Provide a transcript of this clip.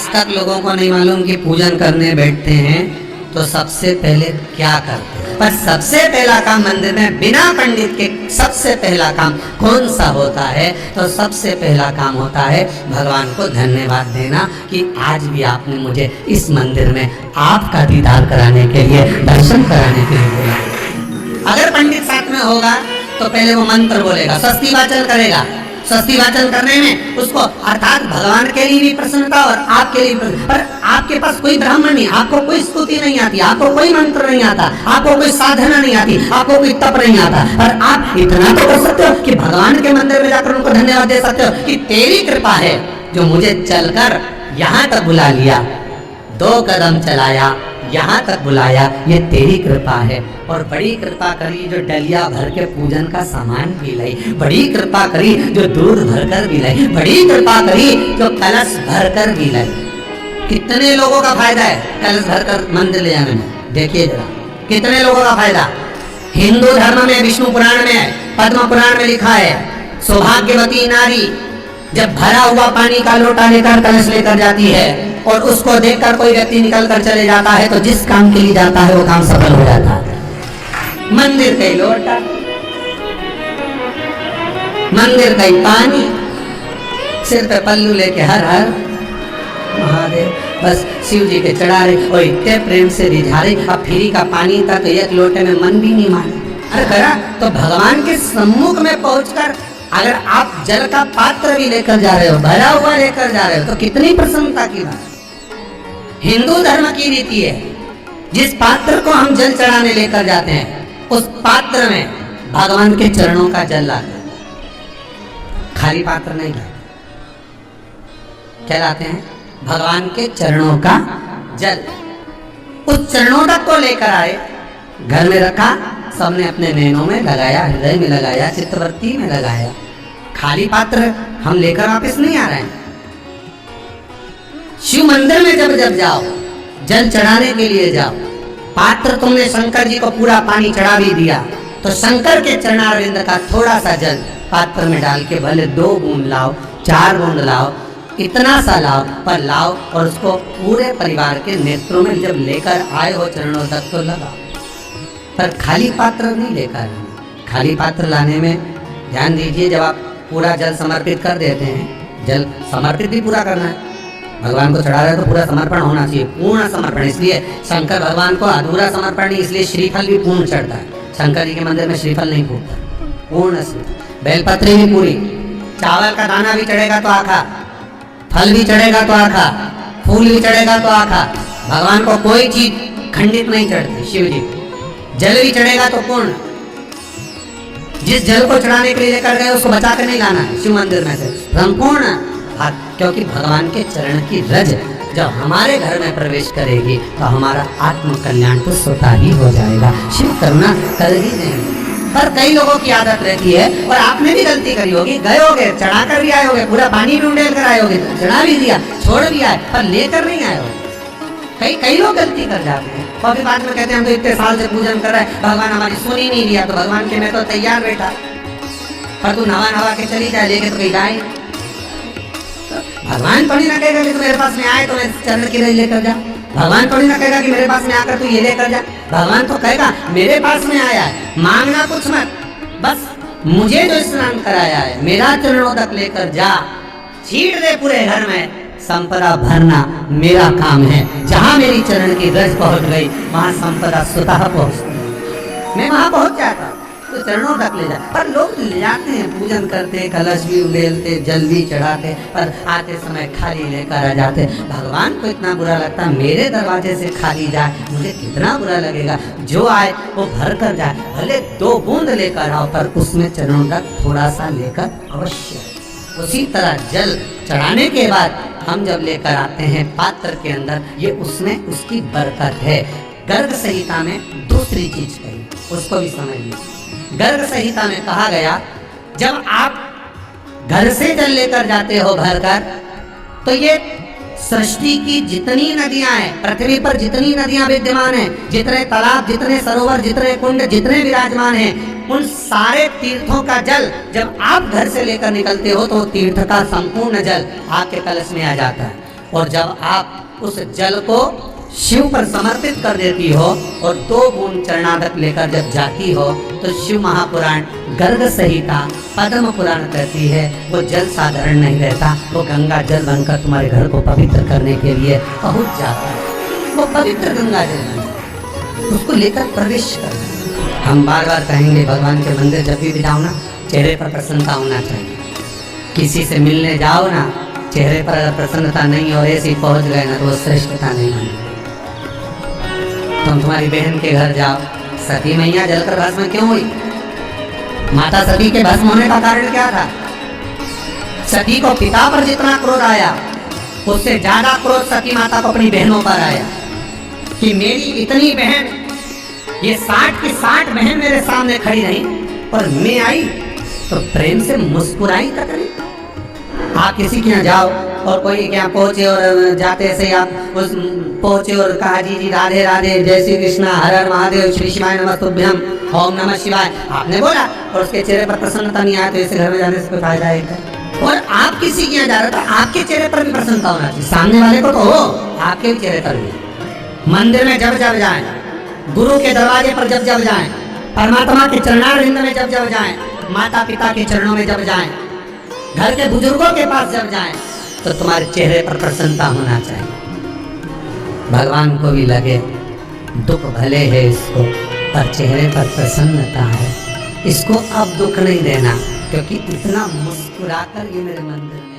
आज तक लोगों को नहीं मालूम कि पूजन करने बैठते हैं तो सबसे पहले क्या करते हैं। पर सबसे पहला काम मंदिर में बिना पंडित के सबसे पहला काम कौन सा होता है? तो सबसे पहला काम होता है भगवान को धन्यवाद देना कि आज भी आपने मुझे इस मंदिर में आपका दीदार कराने के लिए, दर्शन कराने के लिए बोला। अगर पंडित साथ में होगा तो पहले वो मंत्र बोलेगा, स्वस्ति वाचन करेगा। स्वस्ति वाचन करने में उसको अर्थात भगवान के लिए भी प्रसन्नता और आपके लिए भी, पर आपके पास कोई ब्राह्मण नहीं, आपको कोई स्तुति नहीं आती, आपको कोई मंत्र नहीं आता, आपको कोई साधना नहीं आती, आपको कोई तप नहीं आता, पर आप इतना तो कर सकते हो कि भगवान के मंदिर में जाकर उनको धन्यवाद दे सकते हो कि तेरी कृपा है जो मुझे चलकर यहाँ तक बुला लिया, 2 कदम चलाया, यहाँ तक बुलाया, ये तेरी कृपा है। और बड़ी कृपा करी जो डलिया भर के पूजन का सामान भी लाई, बड़ी कृपा करी जो दूध भरकर भी लाई, बड़ी कृपा करी जो कलश भरकर भी लाई। कितने लोगों का फायदा है कलश भरकर मंदिर ले जाने में? देखिए जरा कितने लोगों का फायदा। हिंदू धर्म में विष्णु पुराण में, पद्म पुराण में लिखा है, सौभाग्यवती नारी जब भरा हुआ पानी का लोटा लेकर कलश लेकर जाती है और उसको देखकर कोई व्यक्ति निकल कर चले जाता है तो जिस काम के लिए जाता है वो काम सफल हो जाता है। मंदिर का ही लोटा, मंदिर का ही पानी, सिर पे पल्लू लेके हर हर महादेव, बस शिव जी के चढ़ा रहे और इतने प्रेम से रिझा रहे। अब फ्री का पानी था तो एक लोटे में मन भी नहीं माने। अरे करा तो भगवान के सम्मुख में पहुंचकर अगर आप जल का पात्र भी लेकर जा रहे हो, भरा हुआ लेकर जा रहे हो, तो कितनी प्रसन्नता की बात। हिंदू धर्म की रीति है, जिस पात्र को हम जल चढ़ाने लेकर जाते हैं उस पात्र में भगवान के चरणों का जल लाते हैं, खाली पात्र नहीं लाते। क्या लाते हैं? भगवान के चरणों का जल। उस चरणों तक को लेकर आए, घर में रखा, सबने अपने नैनों में लगाया, हृदय में लगाया, चित्तवृत्ति में लगाया। खाली पात्र हम लेकर वापस नहीं आ रहे हैं। शिव मंदिर में जब जब जाओ, जल चढ़ाने के लिए जाओ, पात्र तुमने शंकर जी को पूरा पानी चढ़ा भी दिया तो शंकर के चरणारविंद का थोड़ा सा जल पात्र में डाल के भले 2 बूंद लाओ, 4 बूंद लाओ, इतना सा लाओ, पर लाओ और उसको पूरे परिवार के नेत्रों में जब लेकर आए हो चरणों तक तो लगाओ। पर खाली पात्र नहीं लेकर आना। खाली पात्र लाने में ध्यान दीजिए, जब आप पूरा जल समर्पित कर देते हैं, जल समर्पित भी पूरा करना है, भगवान को चढ़ा रहे तो पूरा समर्पण होना चाहिए, पूर्ण समर्पण। इसलिए शंकर भगवान को अधूरा समर्पण नहीं, इसलिए श्रीफल भी पूर्ण चढ़ता है। शंकर जी के मंदिर में श्रीफल नहीं फूटता, पूर्ण श्रीफल। बेलपत्री भी पूरी, चावल का दाना भी चढ़ेगा तो आखा, फल भी चढ़ेगा तो आखा, फूल भी चढ़ेगा तो आखा। भगवान को कोई चीज खंडित नहीं चढ़ती। शिव जी जल भी चढ़ेगा तो पूर्ण। जिस जल को चढ़ाने के लिए लेकर गए उसको बचा कर नहीं लाना है शिव मंदिर में से, संपूर्ण। क्योंकि भगवान के चरण की रज जब हमारे घर में प्रवेश करेगी तो हमारा आत्म कल्याण तो स्वतः ही हो जाएगा। शिव करुणा कर ही नहीं। पर कई लोगों की आदत रहती है, और आपने भी गलती करी होगी, गए होगे, चढ़ा कर भी आए होगे, पूरा पानी भी उंडेल कर आए होगे, चढ़ा भी दिया, छोड़ भी आए, पर लेकर नहीं आए होगे। कई लोग गलती कर जाते हैं और फिर बाद में कहते हैं हम तो इतने साल से पूजन कर रहे हैं, भगवान हमारी सुन ही नहीं लिया। तो भगवान के मैं तो तैयार बैठा, पर तू नवा के चली जाए, लेके तो कहीं जाए। भगवान थोड़ी ना कहेगा कि तू मेरे पास में आए तो मैं चरण की रज लेकर जा। भगवान थोड़ी ना कहेगा कि मेरे पास में आकर तू ये लेकर जा। भगवान तो कहेगा मेरे पास में आया है, मांगना कुछ मत, बस मुझे जो स्नान कराया है मेरा चरणों तक लेकर जा, छीट दे पूरे घर में, संपदा भरना मेरा काम है। जहां मेरी चरण की रज पहुंच गई वहां संपदा स्वतः पहुंचती, मैं वहां पहुंच जाता तो चरणों तक ले जा। पर लोग ले जाते हैं, पूजन करते, कलश भी उड़ेलते, जल भी चढ़ाते, पर आते समय खाली लेकर आ जाते। भगवान को इतना बुरा लगता है मेरे दरवाजे से खाली जाए, मुझे कितना बुरा लगेगा। जो आए वो भर कर जाए, भले 2 बूंद लेकर आओ, पर उसमें चरणों तक थोड़ा सा लेकर अवश्य। उसी तरह जल चढ़ाने के बाद हम जब लेकर आते हैं पात्र के अंदर, ये उसमें उसकी बरकत है। गर्ग संहिता में दूसरी चीज कही, उसको भी समझिए। गर्ग संहिता में कहा गया, जब आप घर से जल लेकर जाते हो भरकर, तो ये सृष्टि की जितनी नदियां हैं, पृथ्वी पर जितनी नदियां विद्यमान हैं, जितने तालाब, जितने सरोवर, जितने कुंड, जितने विराजमान हैं, उन सारे तीर्थों का जल जब आप घर से लेकर निकलते हो तो तीर्थ का संपूर्ण जल आपके कलश में आ जाता है। और जब आप उस जल को शिव पर समर्पित कर देती हो और 2 बूंद चरणागत लेकर जब जाती हो तो शिव महापुराण गर्ग संहिता पद्म पुराण कहती है वो जल साधारण नहीं रहता, वो गंगा जल बनकर तुम्हारे घर को पवित्र करने के लिए पहुंच जाता है। वो पवित्र गंगा जल उसको लेकर प्रवेश कर। हम बार बार कहेंगे भगवान के मंदिर जब भी जाओ ना, चेहरे पर प्रसन्नता होना चाहिए। किसी से मिलने जाओ ना, चेहरे पर अगर प्रसन्नता नहीं हो, ऐसे ही पहुंच गए ना तो वो श्रेष्ठता नहीं बनी। तुम तुम्हारी बहन के घर जाओ, सती मैया जलकर भस्म क्यों हुई? माता सती के भस्म होने का कारण क्या था? सती को पिता पर जितना क्रोध आया उससे ज्यादा क्रोध सती माता को अपनी बहनों पर आया कि मेरी इतनी बहन, ये 60 की 60 बहन मेरे सामने खड़ी रही और मैं आई तो प्रेम से मुस्कुराई तक नहीं। आप किसी के यहाँ जाओ और कोई के यहाँ पहुंचे और जाते से आप उस पहुंचे और कहा जी राधे राधे, जय श्री कृष्णा, हर हर महादेव, श्री शिवाय नमस्तुभ्यम, ओम नमः शिवाय आपने बोला और उसके चेहरे पर प्रसन्नता नहीं आया तो ऐसे घर में जाने से कोई फायदा है? और आप किसी के यहाँ जा रहे हो तो आपके चेहरे पर भी प्रसन्नता होना चाहिए, सामने वाले को तो हो, आपके भी चेहरे पर भी। मंदिर में जब जब जाए, गुरु के दरवाजे पर जब जब जाए, परमात्मा के चरणारविंद में जब जब जाए, माता पिता के चरणों में जब जाए, घर के बुजुर्गों के पास जब जाए तो तुम्हारे चेहरे पर प्रसन्नता होना चाहिए। भगवान को भी लगे दुख भले है इसको पर चेहरे पर प्रसन्नता है, इसको अब दुख नहीं देना क्योंकि इतना मुस्कुराकर ये मेरे मंदिर में